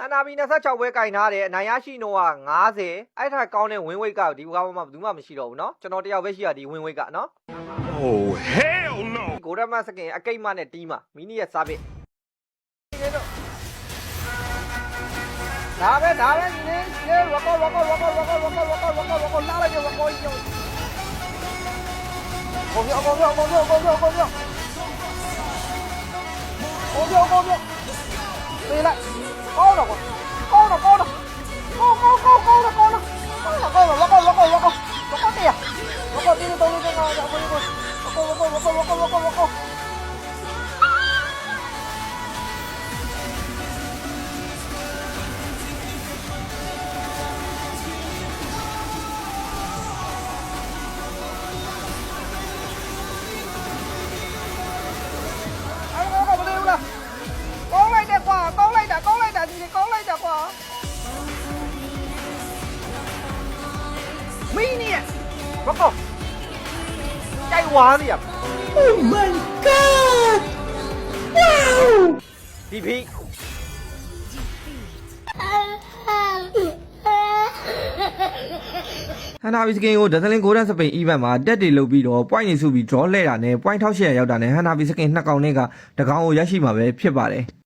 အနာဘီ26ပွဲကင်ထားတယ်နိုင်ရရှိနှုန်းက90အဲ့ထက်ကောင်းတဲ့ဝင်းဝိတ်ကဒီဘောမှာဘယ်သူမှမရှိတော့ဘူးเนาะကျွန်တော်တယောက်ပဲရှိရဒီဝင်းဝိတ်ကเนาะ Oh hell no ဂိုဒမတ်စကင်အကိတ်မနဲ့တီးမှာမီနီရဲ့စားပစ်ဒါပဲဒီနေ့ဝကောလာလိုက်တယ်ဝကောကြီးကိုပေးလိုက်ကောင်းတော့ကောင်းတရားဝကောတင်းတော့လေးကတော့ဝကောကောင်းလိုက်တယ်ကွာဒီကောင်းလိုက်တာကွာမင်းเนี่ยဝကောကြိုက်ဝါနေရ Oh my god! Wow! ဒီဖီ ဟန်နာဘီစကင်ကိုဒဇလင်ဂိုဒန်စပိန်အီဗန်မှာတက်တွေလုပ်ပြီးတော့ point နေစုပြီး draw လဲတာနဲ့ point 1800ရောက်တာနဲ့ဟန်နာဘီစကင်နှစ်ကောင်နဲ့ကတကောင်ကိုရရှိမှာပဲဖြစ်ပါတယ်